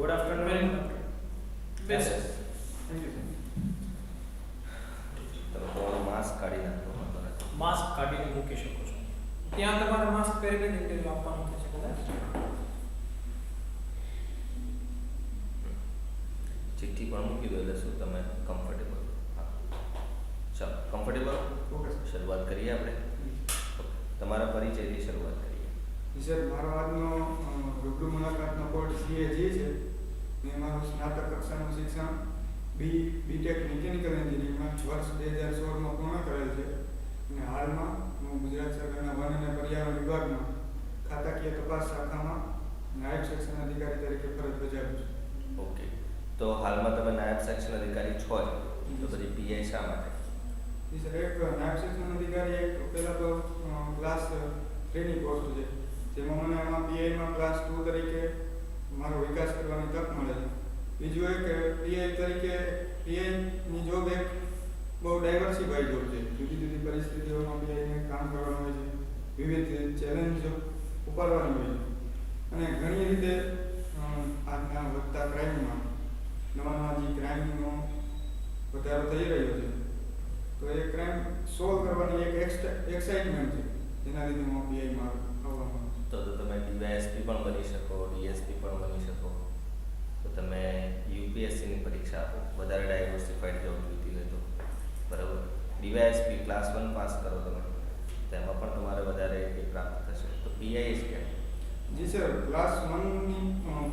Good afternoon. Very good. બેસ. Thank you. તમે તમારું માસ્ક કાઢી નાખો. માસ્ક કાઢીને મૂકી શકો છો. ત્યાં તમારે માસ્ક પહેરીને ઇન્ટરવ્યુ આપવાનું થશે કદાચ. ચિઠ્ઠી પણ મૂકી દો એટલે શું તમે કમ્ફર્ટેબલ. હા ચાલો કમ્ફર્ટેબલ. Okay sir. શરૂઆત કરીએ આપણે. તમારા પરિચયથી શરૂઆત કરીએ. સર મારો આજનો રૂબરૂ મુલાકાતનો કોર્સ CAG છે. મેં મારું સ્નાતક કક્ષાનું શિક્ષણ બીટેક મિકેનિકલ એન્જિનિયરિંગમાં વર્ષ 2016માં પૂર્ણ કરેલ છે અને હાલમાં હું ગુજરાત સરકારના વન અને પર્યાવરણ વિભાગમાં ખાતાકીય તપાસ શાખામાં નાયબ સેક્શન અધિકારી તરીકે ફરજ બજાવું છું. ઓકે, તો હાલમાં તમે નાયબ સેક્શન અધિકારી છો જ, તો પછી PI શા માટે? સર એક નાયબ સેક્શન અધિકારી એક પહેલાં તો ક્લાસ 3ની પોસ્ટ છે, જેમાં મને આમાં PIમાં ક્લાસ 2 તરીકે મારો વિકાસ કરવાની તક મળે છે. બીજું એક PI તરીકે PIની જોબ એક બહુ ડાયવર્સિફાઈ જોબ છે. જુદી જુદી પરિસ્થિતિઓમાં PIને કામ કરવાનું હોય છે, વિવિધ ચેલેન્જ ઉપાડવાની હોય છે અને ઘણી રીતે આજના વધતા ક્રાઇમમાં નવા જે ક્રાઇમનો વધારો થઈ રહ્યો છે, તો એ ક્રાઇમ સોલ્વ કરવાની એક એક્સાઇટમેન્ટ છે, જેના લીધે હું PIમાં આવવા માંગુ છું. તો તમે DYSP પણ બની શકો, DSP પણ બની શકો, તો તમે UPSCની પરીક્ષા આપો. વધારે ડાયવર્સિફાઈડ જોબ જોઈતી હોય તો બરાબર. DYSP ક્લાસ 1 પાસ કરો તમે, તેમાં પણ તમારે વધારે એ પ્રાપ્ત થશે. તો PI જ કેમ? જી સર, ક્લાસ 1ની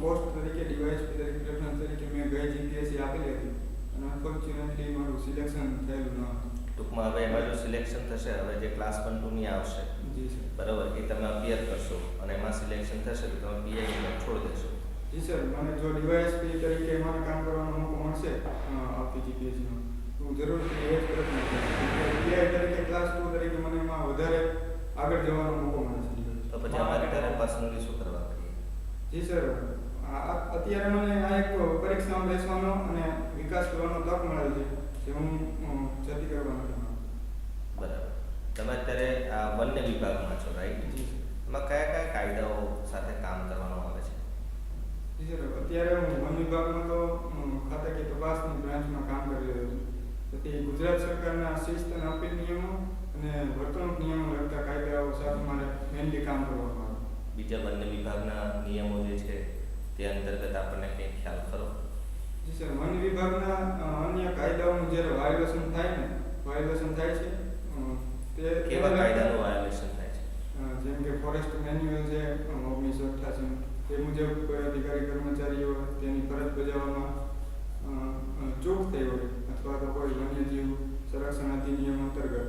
પોસ્ટ તરીકે DYSP તરીકે પ્રેફરન્સ તરીકે મેં ગઈ GPSC આપેલી હતી અને અનફોર્ચ્યુનેટલી મારું સિલેક્શન થયેલું ન હતું. ટૂંકમાં હવે એમાં જો સિલેક્શન થશે, હવે જે ક્લાસ 1 2ની આવશે જી સર. બરાબર, એ તમે અપિયર કરશો અને એમાં સિલેક્શન થશે તો તમે PI ને છોડી દેશો. જી સર, મને જો DYSP તરીકે એમાં કામ કરવાનો મોકો મળશે આવતી GPSCમાં, તો હું જરૂરથી એ જ પ્રયત્ન કરીશ. PI તરીકે ક્લાસ 2 તરીકે મને એમાં વધારે આગળ જવાનો મોકો મળે છે. તો પછી અમારે ત્યારે પર્સનલી શું કરવા કરીએ? જી સર, અત્યારે મને આ એક પરીક્ષામાં બેસવાનો અને વિકાસ કરવાનો તક મળેલ છે, જે હું જતી કરવા નથી માંગતો. બરાબર. તમે અત્યારે આ વન્ય વિભાગમાં છો, રાઈટ? જી સર. એમાં કયા કયા કાયદાઓ સાથે કામ કરવાનું આવે છે? જી સર, અત્યારે હું વન વિભાગમાં તો ખાતાકીય તપાસની બ્રાન્ચમાં કામ કરી રહ્યો છું. તેથી ગુજરાત સરકારના શિસ્ત અને અપીલ નિયમો અને વર્તણૂક નિયમો લગતા કાયદાઓ સાથે મારે મેનલી કામ કરવાનું આવે. બીજા વન્ય વિભાગના નિયમો જે છે તે અંતર્ગત આપણને કંઈ ખ્યાલ ખરો? જી સર, વન વિભાગના અન્ય કાયદાઓનું જ્યારે વાયોલેશન થાય છે તે કેવા કાયદાનું વાયોલેશન થાય છે? જેમ કે ફોરેસ્ટ મેન્યુઅલ છે 1988, તે મુજબ કોઈ અધિકારી કર્મચારીઓ તેની ફરજ બજાવવામાં ચૂક થઈ હોય અથવા તો કોઈ વન્યજીવ સંરક્ષણ અધિનિયમ અંતર્ગત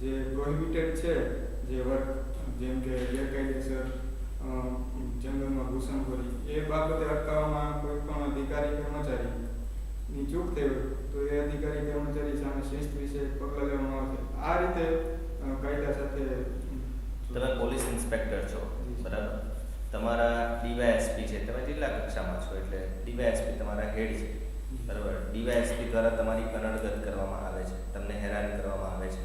જે પ્રોહિબિટેડ છે જે વર્ક, જેમ કે ગેરકાયદેસર જંગલમાં ઘૂસણખોરી, એ બાબતે અટકાવવામાં કોઈ પણ અધિકારી કર્મચારીની ચૂક થઈ હોય તો એ અધિકારી કર્મચારી સામે શિસ્ત વિશે પગલાં લેવામાં આવશે. આ રીતે કાયદા સાથે. તમે પોલીસ ઇન્સ્પેક્ટર છો, બરાબર? તમારા DYSP છે, તમે જિલ્લા કક્ષામાં છો એટલે DYSP તમારા હેડ છે, બરાબર? DYSP દ્વારા તમારી કનડગત કરવામાં આવે છે, તમને હેરાન કરવામાં આવે છે,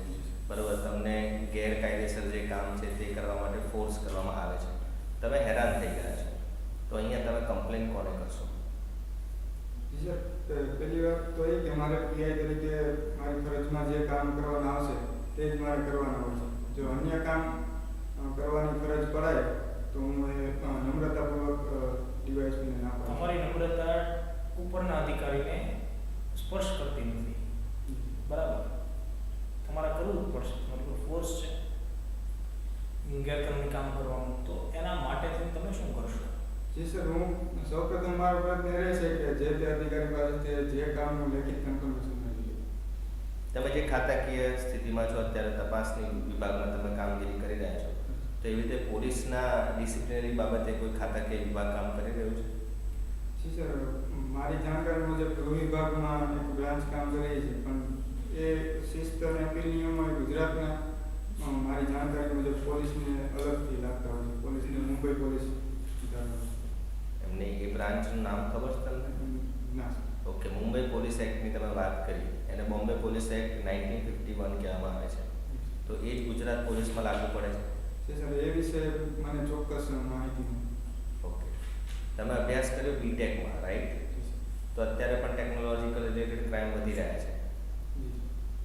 બરાબર? તમને ગેરકાયદેસર જે કામ છે તે કરવા માટે ફોર્સ કરવામાં આવે છે, તમે હેરાન થઈ ગયા છો, તો અહીંયા તમે કમ્પ્લેન કોને કરશો? જી સર, પહેલી વાત તો એ કે મારે PI તરીકે મારી ફરજમાં જે કામ કરવાના આવશે તે જ મારે કરવાના હોય છે. જો અન્ય કામ કરવાની ફરજ પડાય તો હું એ નમ્રતાપૂર્વક DYSPને ના પાડું. તમારી નમ્રતા ઉપરના અધિકારીને સ્પર્શ કરતી નથી, બરાબર? તમારે કરવું જ પડશે. તમારી ફોર્સ છે ગેરકાનૂની કામ કરવાનું, તો એના માટે તમે શું કરશો? જી સર, હું સૌપ્રથમ મારો પ્રયત્ન એ રહેશે કે જે તે અધિકારી પાસેથી જે કામનું લેખિત કન્ફર્મેશન મળી લે. તમે જે ખાતાકીય સ્થિતિમાં છો અત્યારે, તપાસની વિભાગમાં તમે કામગીરી કરી રહ્યા છો, તો એવી રીતે પોલીસના ડિસિપ્લિનરી બાબતે કોઈ ખાતાકીય વિભાગ કામ કરી રહ્યું છે? જી સર, મારી જાણકારી મુજબ ગૃહ વિભાગમાં એક બ્રાન્ચ કામ કરી રહી છે, પણ એ શિસ્ત અને અપીલ નિયમો એ ગુજરાતના મારી જાણકારી મુજબ પોલીસને અલગથી લાગતા હોય છે. પોલીસને મુંબઈ પોલીસ એમને એ બ્રાન્ચનું નામ ખબર છે તમને? ના સર. ઓકે, મુંબઈ પોલીસ એક્ટની તમે વાત કરી, એને બોમ્બે પોલીસ એક્ટ 1951 કહેવામાં આવે છે, તો એ જ ગુજરાત પોલીસમાં લાગુ પડે છે? જી સર, એ વિશે મને ચોક્કસ માહિતી નથી. ઓકે, તમે અભ્યાસ કર્યો બીટેકમાં, રાઈટ? તો અત્યારે પણ ટેકનોલોજીકલ રિલેટેડ ક્રાઇમ વધી રહ્યા છે.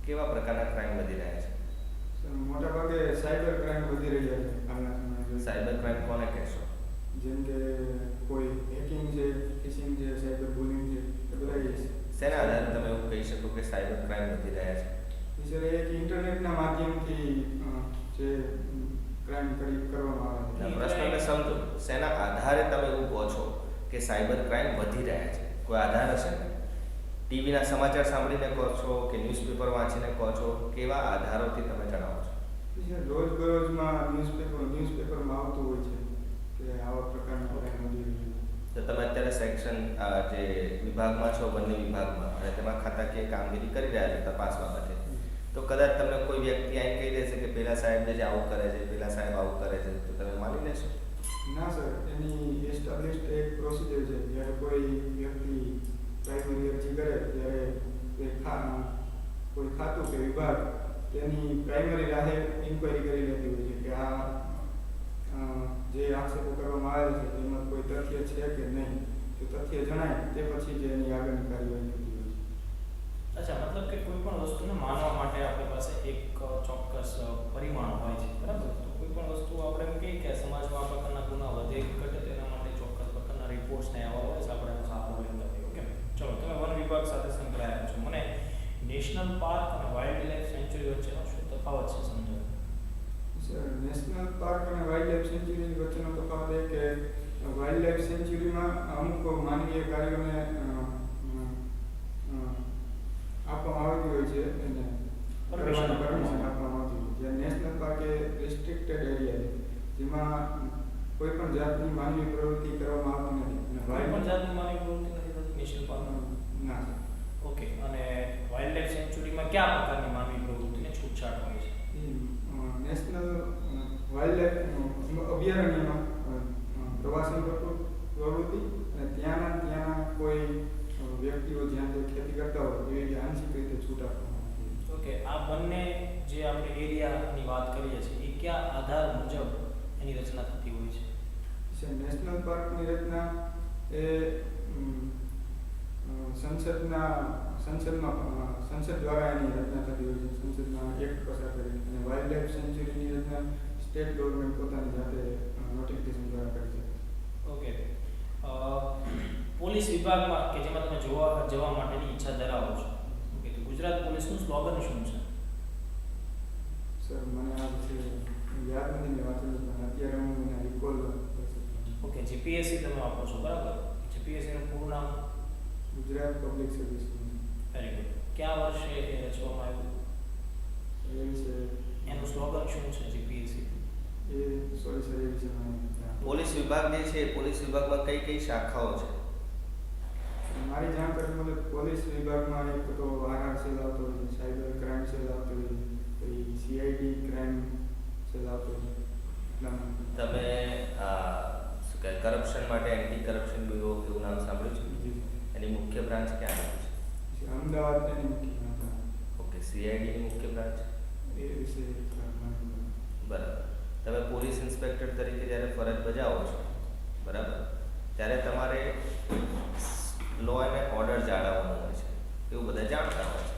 કેવા પ્રકારના ક્રાઇમ વધી રહ્યા છે? મોટા ભાગે સાયબર ક્રાઇમ વધી રહ્યા છે હાલના સમયમાં. સાયબર ક્રાઇમ કોને કહેશો? જેમ કે કોઈ હેકિંગ છે, ફિશિંગ છે, સાયબર બુલિંગ છે, એ બધા એ છે. શેના આધારે તમે એવું કહી શકો કે સાયબર ક્રાઇમ વધી રહ્યા છે? સર, એક ઇન્ટરનેટના માધ્યમથી જે ક્રાઇમ કરવામાં આવે છે. પ્રશ્નને સમજો. શેના આધારે તમે એવું કહો છો કે સાયબર ક્રાઇમ વધી રહ્યા છે? કોઈ આધાર હશે ને? ટીવીના સમાચાર સાંભળીને કહો છો કે ન્યૂઝપેપર વાંચીને કહો છો? કેવા આધારોથી તમે જણાવો છો? સર, રોજબરોજમાં ન્યૂઝપેપરમાં આવતું હોય છે કે આવા પ્રકારના ક્રાઇમ વધી રહ્યા છે. તો તમે અત્યારે સેક્શન જે વિભાગમાં છો, વન્ય વિભાગમાં, અને તેમાં ખાતાકીય કામગીરી કરી રહ્યા છો તપાસ બાબતે, તો કદાચ તમને કોઈ વ્યક્તિ આવીને કહી દેશે કે પેલા સાહેબ જે આવું કરે છે, પેલા સાહેબ આવું કરે છે, તો તમે માની લેશો? ના સર, એની એસ્ટાબ્લિશ્ડ એક પ્રોસિજર છે. જ્યારે કોઈ વ્યક્તિ પ્રાઇમરી અરજી કરે ત્યારે કોઈ ખાતું કે વિભાગ તેની પ્રાઇમરી રાહે ઇન્ક્વાયરી કરી લેતી હોય છે કે આ જે આક્ષેપો કરવામાં આવેલ છે તેમાં કોઈ તથ્ય છે કે નહીં. તો તથ્ય જણાય તે પછી જ એની આગળની કાર્યવાહી થતી હોય છે. અચ્છા, મતલબ કે કોઈ પણ વસ્તુને માનવા માટે આપણી પાસે એક ચોક્કસ પરિમાણ હોય છે, બરાબર? તો કોઈ પણ વસ્તુ આપણે એમ કહીએ કે સમાજમાં આ પ્રકારના ગુના વધે કે ઘટે, તેના માટે ચોક્કસ પ્રકારના રિપોર્ટ્સ ને આવા હોય છે, આપણે એનો સારો લેતા હોય. ઓકે, ચલો, તમે વન વિભાગ સાથે સંકળાયેલા છો. મને નેશનલ પાર્ક અને વાઇલ્ડ લાઇફ સેન્ચ્યુરી વચ્ચેનો શું તફાવત છે સમજાવો. સર, નેશનલ પાર્ક અને વાઇલ્ડ લાઇફ સેન્ચ્યુરી વચ્ચેનો તફાવત એ કે વાઇલ્ડ લાઇફ સેન્ચ્યુરીમાં અમુક માનવીય કાર્યોને આપવામાં આવતી હોય છે, એને પરમિશન આપવામાં આવતી હોય. જ્યારે નેશનલ પાર્ક એ રિસ્ટ્રિક્ટેડ એરિયા છે, જેમાં કોઈ પણ જાતની માનવીય પ્રવૃત્તિ કરવામાં આવતી નથી. અને કોઈ પણ જાતની માનવીય પ્રવૃત્તિ નથી થતી નેશનલ પાર્કમાં? ના સર. ઓકે, અને વાઇલ્ડ લાઇફ સેન્ચ્યુરીમાં કયા પ્રકારની માનવીય પ્રવૃત્તિને છૂટછાટ હોય છે? નેશનલ વાઇલ્ડ લાઇફ અભયારણ્યમાં પ્રવાસન પ્રવૃત્તિ અને ત્યાંના કોઈ વ્યક્તિઓ જ્યાં તે ખેતી કરતા હોય એવી આંશિક રીતે છૂટ આપવામાં આવે છે. ઓકે, આ બંને જે આપણે એરિયાની વાત કરીએ છીએ એ કયા આધાર મુજબ એની રચના થતી હોય છે? નેશનલ પાર્કની રચના એ સંસદ દ્વારા એની રચના થતી હોય છે, સંસદમાં એક્ટ પસાર કરી. અને વાઇલ્ડ લાઇફ સેન્ચ્યુરીની રચના સ્ટેટ ગવર્મેન્ટ પોતાની જાતે નોટિફિકેશન દ્વારા કરી શકે. ઓકે, પોલીસ વિભાગમાં કે જેમાં તમે જવા માટેની ઈચ્છા ધરાવો છો, ઓકે, તો ગુજરાત પોલીસનું સ્લોગન શું છે? સર, મને આ વિશે યાદ નથી, મેં વાંચેલું, પણ અત્યારે હું એને રિકોલ કરી શકું. ઓકે, જીપીએસસી તમે આપો છો, બરાબર? જીપીએસસીનું પૂરું નામ? Gujarat public service. Very good. કયા વર્ષે એ રચવામાં આવ્યું? એ વિશે એનું સ્લોગન શું છે જીપીએસસી? સોરી સર, એ વિશે મને પોલીસ વિભાગ જે છે, પોલીસ વિભાગમાં કઈ કઈ શાખાઓ છે? મારી જાણકારી મુજબ પોલીસ વિભાગમાં એક તો આરઆર સેલ આવતો હોય છે, સાયબર ક્રાઇમ સેલ આવતો હોય છે, પછી સીઆઈડી ક્રાઇમ સેલ આવતો હોય છે. તમે શું કહે કરપ્શન માટે એન્ટી કરપ્શન બ્યુરો એવું નામ સાંભળ્યું છે? એની મુખ્ય બ્રાન્ચ ક્યાં આવે છે? અમદાવાદ તેની મુખ્ય બ્રાન્ચ. ઓકે, સીઆઈડીની મુખ્ય બ્રાન્ચ એ વિશે બરાબર. તમે પોલીસ ઇન્સ્પેક્ટર તરીકે જ્યારે ફરજ બજાવો છો, બરાબર, ત્યારે તમારે લો અને ઓર્ડર જાળવવાનું હોય છે, એવું બધા જાણતા હોય છે.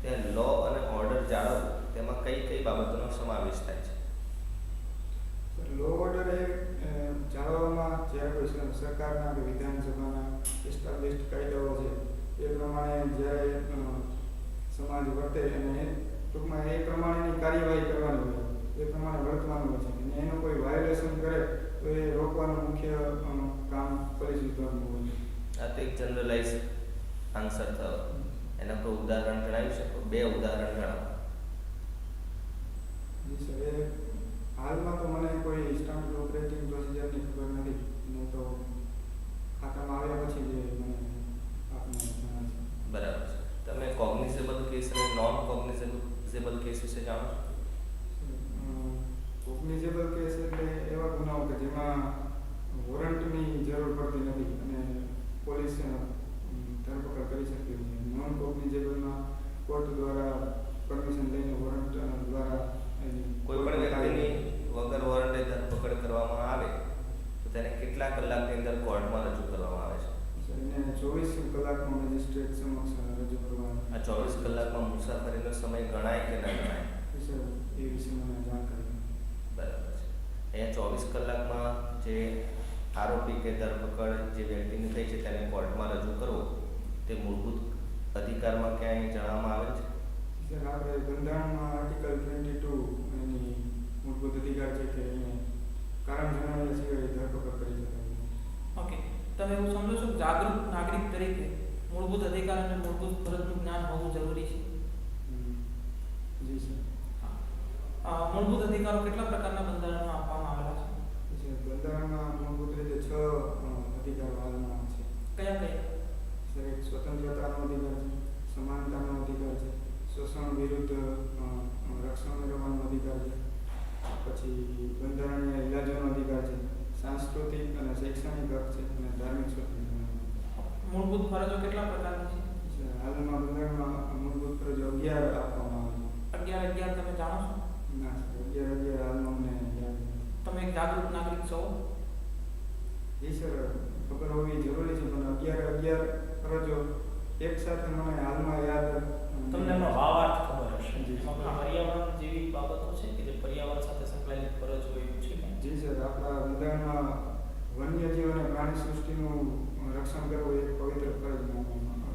ત્યાં લો અને ઓર્ડર જાળવવું, તેમાં કઈ કઈ બાબતોનો સમાવેશ થાય છે? લો ઓર્ડર એ જાળવવામાં જ્યારે કોઈ સરકારના કે વિધાનસભાના એસ્ટાબ્લિશ્ડ કાયદાઓ છે એ પ્રમાણે જ્યારે સમાજ વર્તે અને ટૂંકમાં એ પ્રમાણેની કાર્યવાહી કરવાની હોય, એ પ્રમાણે વર્તવાનું હોય છે. અને એનું કોઈ વાયોલેશન કરે તો એ રોકવાનું મુખ્ય કામ પોલીસ વિભાગનું હોય છે. આ તો એક જનરલાઇઝ આન્સર થયો. એના કોઈ ઉદાહરણ જણાવી શકો? 2 ઉદાહરણ જણાવો. જી સર, એ હાલમાં તો મને કોઈ સ્ટાન્ડર્ડ ઓપરેટિંગ પ્રોસિજરની ખબર નથી, ને તો ખાતામાં આવ્યા પછી જે મને આપને જણાવે છે. બરાબર છે. તમે કોગ્નિઝેબલ કેસ અને નોન કોગ્નિઝેબલ કેસ વિશે જાણો છો? કોગ્નિઝેબલ કેસ એટલે એવા ગુનાઓ કે જેમાં વોરંટની જરૂર પડતી નથી અને પોલીસ ધરપકડ કરી શકતી હોય છે. નોન કોગ્નિઝેબલમાં કોર્ટ દ્વારા પરમિશન લઈને વોરંટ દ્વારા કોઈ પણ વ્યક્તિની વગર વોરંટે ધરપકડ કરવામાં આવે તો તેને કેટલા કલાકની અંદર કોર્ટમાં જે આરોપી કે ધરપકડ જે વ્યક્તિની થઈ છે તેને કોર્ટમાં રજૂ કરવો તે મૂળભૂત અધિકારમાં ક્યાંય જણાવવામાં આવે છે? સર આપણે બંધારણમાં આર્ટિકલ 22 એની મૂળભૂત અધિકાર છે કે એને કારણ જણાવ્યા સિવાય ધરપકડ કરી શકાય નહીં. ઓકે, તમે એવું સમજો છો કે જાગૃત નાગરિક તરીકે મૂળભૂત અધિકાર અને મૂળભૂત ફરજનું જ્ઞાન હોવું જરૂરી છે. જી સર. મૂળભૂત અધિકારો કેટલા પ્રકારના બંધારણમાં આપવામાં આવેલા છે? બંધારણમાં મૂળભૂત રીતે 6 અધિકારો હાલમાં છે. કયા કયા? સર એક સ્વતંત્રતાનો અધિકાર છે, સમાનતાનો અધિકાર છે, શોષણ વિરુદ્ધ રક્ષણ મેળવવાનો અધિકાર છે, પછી બંધારણીય ઇલાજોનો અધિકાર છે, સાંસ્કૃતિક અને શૈક્ષણિક હક છે અને ધાર્મિક સ્વતંત્રતા. મૂળભૂત ફરજો કેટલા પ્રકારની છે? હાલમાં બંધારણમાં મૂળભૂત ફરજો 11 આપવામાં આવે છે. 11 તમે જાણો છો? ના સર, 11 હાલમાં મને યાદ નથી. તમે એક જાગૃત નાગરિક છો? જી સર, ખબર હોવી જરૂરી છે પણ 11 ફરજો એક સાથે મને હાલમાં યાદ તમને એનો ભાવાર્થ ખબર હશે. જી. એમાં પર્યાવરણ જેવી બાબતો છે કે જે પર્યાવરણ સાથે સંકળાયેલી ફરજ હોય એવું છે કે? જી સર, આપણા બંધારણમાં વન્યજીવ અને પ્રાણી સૃષ્ટિનું રક્ષણ કરવું એક પવિત્ર ફરજ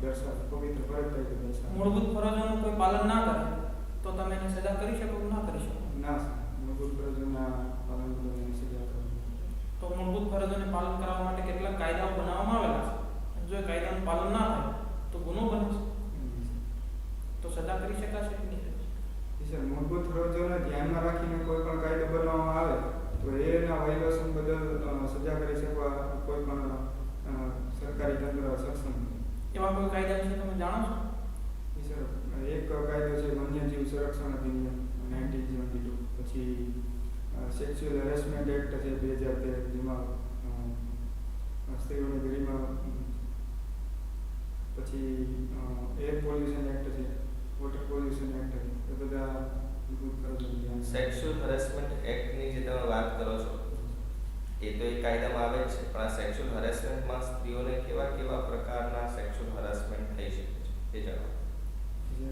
દર્શાવે, પવિત્ર ફરજ તરીકે દર્શાવે. મૂળભૂત ફરજોનું કોઈ પાલન ના કરે તો તમે એને સજા કરી શકો કે ના કરી શકો? ના સર, મૂળભૂત ફરજોના પાલન બદલ સજા કરવી. તો મૂળભૂત ફરજોને પાલન કરાવવા માટે કેટલાક કાયદાઓ બનાવવામાં આવેલા છે. જો એ કાયદાનું પાલન ના થાય તો ગુનો બને છે, તો સજા કરી શકાશે કે નહીં? જી સર, મૂળભૂત ફરજોને ધ્યાનમાં રાખીને કોઈ પણ કાયદો બનાવવામાં આવે તો એના વાયોલેશન બદલ સજા કરી શકવા કોઈ પણ સરકારી તંત્ર સક્ષમ નથી. એવા કોઈ કાયદા વિશે તમે જાણો છો? જી સર, એક કાયદો છે વન્યજીવ સંરક્ષણ અધિનિયમ 1972, પછી સેક્સ્યુઅલ હેરેસમેન્ટ એક્ટ છે 2013, જેમાં સ્ત્રીઓની ગરિમા, પછી એર પોલ્યુશન એક્ટ છે, વોટર પોલ્યુશન એક્ટ છે, એ બધા મૂળભૂત ફરજો ધ્યાન. સેક્સ્યુઅલ હરેસમેન્ટ એક્ટની જે તમે વાત કરો છો એ તો એક કાયદામાં આવે જ છે, પણ આ સેક્સ્યુઅલ હરેસમેન્ટમાં સ્ત્રીઓને કેવા કેવા પ્રકારના સેક્સ્યુઅલ હરેસમેન્ટ થઈ શકે છે એ જણાવો. જે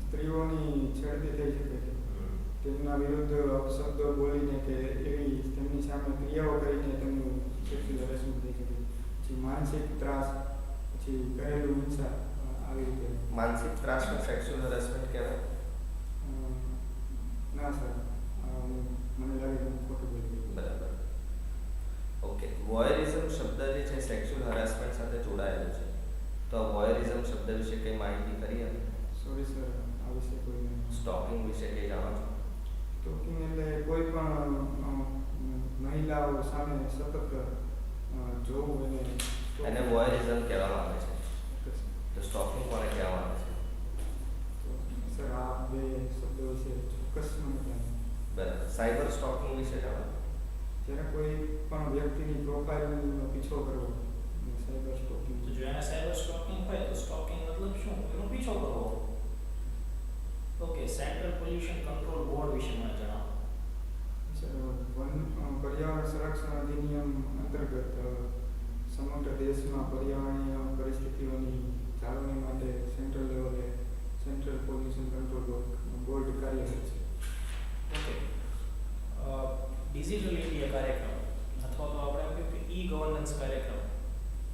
સ્ત્રીઓની છેડતી થઈ શકે છે, તેમના વિરુદ્ધ અપશબ્દો બોલીને કે એવી તેમની સામે ક્રિયાઓ કરીને તેમનું સેક્સ્યુઅલ હેરેસમેન્ટ થઈ શકે છે. પછી માનસિક ત્રાસ, પછી ઘરેલું હિંસા, આવી રીતે. માનસિક ત્રાસને સેક્સ્યુઅલ હરેસમેન્ટ કહેવાય? ના સર, મને લાગે કે હું ખોટું બોલી ગયો. બરાબર. ઓકે, વોયરિઝમ શબ્દ જે છે સેક્સ્યુઅલ હરાસમેન્ટ સાથે જોડાયેલો છે, તો આ વોયરિઝમ શબ્દ વિશે કઈ માહિતી કરી આપો? સોરી સર, આ વિશે કોઈ નહીં. સ્ટોકિંગ વિશે કઈ જાણો છો? સ્ટોકિંગ એટલે કોઈ પણ મહિલાઓ સામે સતત જોવું એને વોયરિઝમ કહેવામાં આવે છે. તો સ્ટોકિંગ કોને કહેવામાં આવે છે? સર, આ બે શબ્દો વિશે ચોક્કસ મને ખ્યાલ નથી. બરાબર. સાયબર સ્ટોકિંગ વિશે જાણો? જ્યારે કોઈ પણ વ્યક્તિની પ્રોફાઇલનો પીછો કરવો, સાયબર સ્ટોકિંગ. તો જો એને સાયબર સ્ટોકિંગ હોય તો સ્ટોકિંગ મતલબ શું? એનો પીછો કરવો. Okay, central pollution control board વિશે મને જણાવો. સર, પર્યાવરણ સંરક્ષણ અધિનિયમ અંતર્ગત સમગ્ર દેશમાં પર્યાવરણીય પરિસ્થિતિઓની જાળવણી માટે સેન્ટ્રલ લેવલે સેન્ટ્રલ પોલ્યુશન કંટ્રોલ બોર્ડ કાર્યરત છે. ઓકે, ડિજિટલ ઇન્ડિયા કાર્યક્રમ અથવા તો આપણે એમ કહીએ કે ઈ ગવર્નન્સ કાર્યક્રમ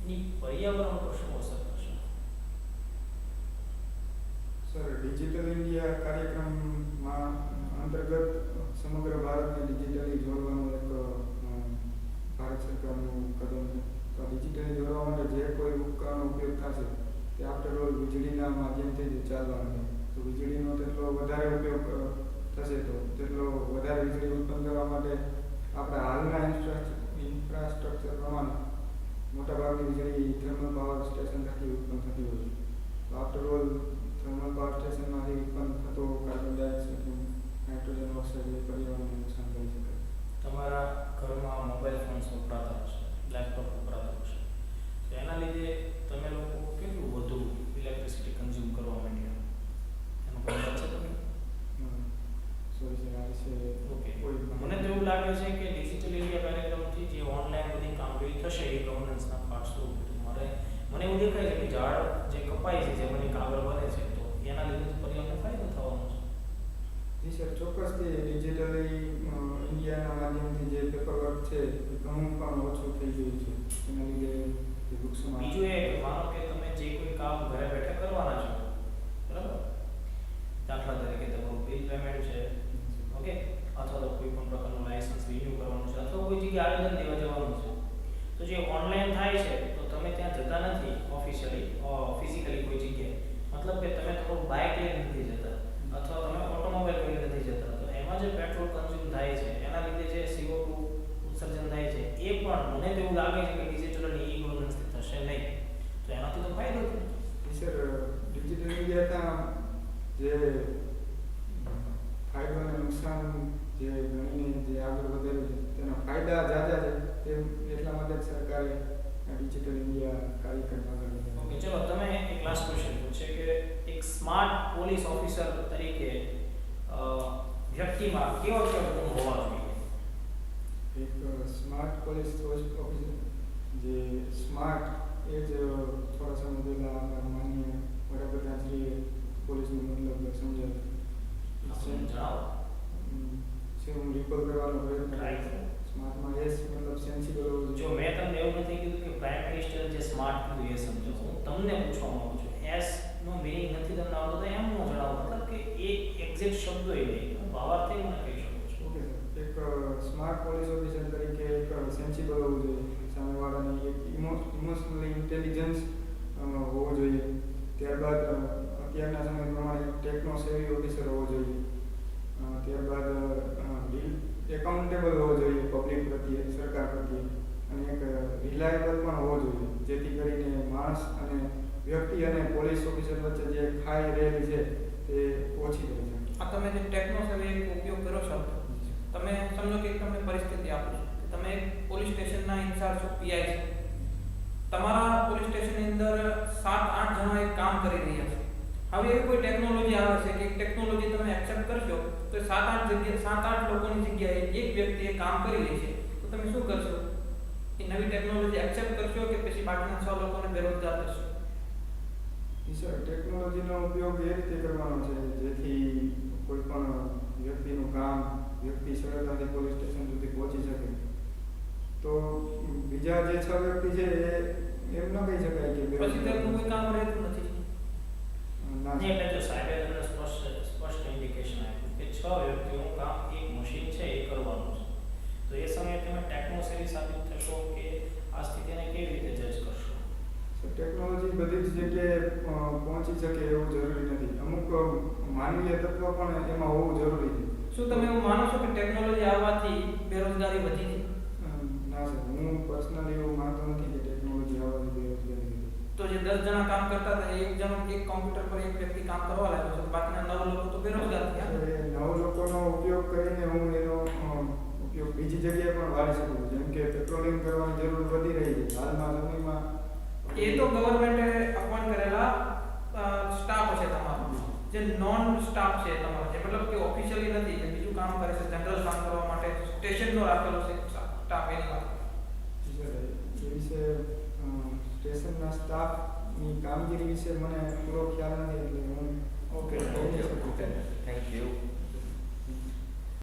એની પર્યાવરણ પર શું અસર થશે? સર, ડિજિટલ ઇન્ડિયા કાર્યક્રમમાં અંતર્ગત સમગ્ર ભારતને ડિજિટલી જોડવાનું એક ભારત સરકારનું કદમ છે. તો ડિજિટલી જોડવા માટે જે કોઈ ઉપકરણનો ઉપયોગ થશે તે આફ્ટર ઓલ વીજળીના માધ્યમથી જ ચાલવાનું છે. તો વીજળીનો તેટલો વધારે ઉપયોગ થશે તો તેટલો વધારે વીજળી ઉત્પન્ન કરવા માટે આપણા હાલના ઇન્ફ્રાસ્ટ્રક્ચર પ્રમાણે મોટાભાગની વીજળી થર્મલ પાવર સ્ટેશન થકી ઉત્પન્ન થતી હોય છે. તો આફ્ટર ઓલ થર્મલ પાવર સ્ટેશનમાંથી ઉત્પન્ન થતો કાર્બન ડાયોક્સાઇડ, નાઇટ્રોજન ઓક્સાઇડ એ પર્યાવરણને નુકસાન કરી શકે. તમારા ઘરમાં મોબાઈલ ફોન્સ વપરાતા હશે, લેપટોપ વપરાતું હશે, તો એના લીધે તમે લોકો કેટલું વધુ ઇલેક્ટ્રિસિટી કન્ઝ્યુમ કરવા માંડ્યા એનો કોઈ અંદાજ છે તમને? સોરી સર, આ વિશે ઓકે, કોઈ મને તો એવું લાગે છે કે ડિજિટલ ઇન્ડિયા કાર્યક્રમથી જે ઓનલાઈન બધી કામગીરી થશે એ ગવર્નન્સના પાર્ટ્સ થ્રુ મને એવું દેખાય છે કે ઝાડ જે કપાય છે, જે મને કાગળ બને છે, તો એના લીધે પર્યાવરણને ફાયદો થવાનો છે. જી સર, ચોક્કસથી ડિજિટલી ઇન્ડિયા મીડિયાના માધ્યમથી જે પેપર વર્ક છે એ ઘણું પણ ઓછું થઈ ગયું છે. એના લીધે જે વૃક્ષોમાં બીજું એ કે માનો કે તમે જે કોઈ કામ ઘરે બેઠા કરવાના છો, બરાબર, દાખલા તરીકે તમારું બિલ પેમેન્ટ છે, ઓકે, અથવા તો કોઈ પણ પ્રકારનું લાયસન્સ રિન્યુ કરવાનું છે, અથવા કોઈ જગ્યાએ આવેદન દેવા જવાનું છે, તો જે ઓનલાઈન થાય છે તો તમે ત્યાં જતા નથી ફિઝિકલી કોઈ જગ્યાએ, મતલબ કે તમે તમારું બાઇક લઈને નથી જતા અથવા તમે ઓટોમોબાઈલ લઈને નથી જતા, તો એમાં જે પેટ્રોલ કન્ઝ્યુમ થાય છે એના લીધે જે CO2 ઉત્સર્જન થાય છે એ પણ મને તો એવું લાગે છે કે ડિજિટલ અને ઈ ગવર્નન્સથી થશે નહીં, તો એનાથી તો ફાયદો છે. સર ડિજિટલ મીડિયા જે ફાયદો અને નુકસાન જે ગણીને જે આગળ વધેલું છે તેના ફાયદા જ્યાદા છે, તેમ એટલા માટે જ સરકારે ડિજિટલ ઇન્ડિયા કાર્યક્રમ આગળ વધાર્યો. ઓકે, ચલો તમે એક લાસ્ટ ક્વેશ્ચન પૂછે કે એક સ્માર્ટ પોલીસ ઓફિસર તરીકે વ્યક્તિમાં કેવા ગુણ હોવા જોઈએ? એક સ્માર્ટ પોલીસ ઓફિસર જે સ્માર્ટ એ જ થોડા સમય પહેલા અમારા માનનીય વડાપ્રધાનશ્રીએ પોલીસનો મતલબ સમજાવ્યો. જણાવો. હું રિકોલ કરવાનો પ્રયત્ન Right. કરું. સ્માર્ટમાં એસ મતલબ સેન્સિબલ હોવું જો મેં તમને એવું નથી કીધું કે પ્રાઇમ મિનિસ્ટર જે સ્માર્ટ કીધું એ સમજો, હું તમને પૂછવા માંગુ છું એસ નો મિનિંગ નથી તમને આવડતો તો એમ ન જણાવો, મતલબ કે એ એક્ઝેક્ટ શબ્દો એ નહીં, ભાવાર્થ મને કહી શકો છો. ઓકે સર, એક સ્માર્ટ પોલીસ ઓફિસર તરીકે એક સેન્સિબલ હોવું જોઈએ, સામેવાળાની એક ઇમોશનલી ઇન્ટેલિજન્સ હોવો જોઈએ. ત્યારબાદ અત્યારના સમય પ્રમાણે ટેકનો સેવી ઓફિસર હોવો જોઈએ. ત્યારબાદ એકાઉન્ટેબલ હોવો જોઈએ પબ્લિક પ્રત્યે, સરકાર પ્રત્યે, અને એક રિલાયેબલ પણ હોવો જોઈએ, જેથી કરીને માણસ અને વ્યક્તિ અને પોલીસ ઓફિસર વચ્ચે જે ખાઈ રહેલી છે તે ઓછી રહે છે. આ તમે જે ટેકનોસેવી ઉપયોગ કરો છો, તમે સમજો કે તમને પરિસ્થિતિ આપો છો કે તમે પોલીસ સ્ટેશનના ઇન્ચાર્જ છો, PI છો, તમારા પોલીસ સ્ટેશનની અંદર 7-8 જણા એક કામ કરી રહ્યા છે. હવે એવી કોઈ ટેકનોલોજી આવે છે કે ટેકનોલોજી તમે એક્સેપ્ટ કરશો તો 7-8 લોકોની જગ્યાએ એક વ્યક્તિ એ કામ કરી લે છે, તો તમે શું કરશો? એ નવી ટેકનોલોજી એક્સેપ્ટ કરશો કે પછી બાકીના 6 લોકોને બેરોજગાર કરશો? સર, ટેકનોલોજીનો ઉપયોગ એ રીતે કરવાનો છે જેથી કોઈ પણ વ્યક્તિનું કામ વ્યક્તિ સરળતાથી પોલીસ સ્ટેશન સુધી પહોંચી શકે. તો બીજા જે 6 વ્યક્તિ છે એ એમ ન કહી શકાય કે પછી તેમનું કોઈ કામ રહેતું નથી. ના નહીં, એટલે જો સાહેબે તમને સ્પષ્ટ ઇન્ડિકેશન આપ્યું કે 6 વ્યક્તિઓનું કામ એક મશીન છે એ કરવાનું છે, તો એ સમયે તમે ટેકનોસેવી સાબિત થશો કે આ સ્થિતિને કેવી રીતે જજ કરશો? ટેકનોલોજી બધી જ જગ્યાએ પહોંચી શકે એવું જરૂરી નથી. અમુક માનવીય તત્વ પણ એમાં હોવું જરૂરી છે. શું તમે એવું માનો છો કે ટેકનોલોજી આવવાથી બેરોજગારી વધી છે? ના સર, હું પર્સનલી એવું માનતો નથી કે ટેકનોલોજી આવવાથી બેરોજગારી વધી. તો જે 10 જણા કામ કરતા હતા એક જણ એક કોમ્પ્યુટર પર એક વ્યક્તિ કામ કરવા લાગ્યો છે, બાકીના 9 લોકો તો બેરોજગાર થયા. એ 9 લોકોનો ઉપયોગ કરીને હું એનો ઉપયોગ બીજી જગ્યાએ પણ વાળી શકું, જેમ કે પેટ્રોલિંગ કરવાની જરૂર વધી રહી છે હાલના સમયમાં. એ તો ગવર્મેન્ટે અપોઇન્ટ કરેલા સ્ટાફ છે તમારો, જે નોન સ્ટાફ છે તમારો, જે મતલબ કે ઓફિશિયલી નથી, જે બીજું કામ કરે છે, જનરલ કામ કરવા માટે સ્ટેશનનો રાખેલો છે સ્ટાફ, એની વાત. એ વિશે સ્ટેશનના સ્ટાફની કામગીરી વિશે મને પૂરો ખ્યાલ નથી, એટલે હું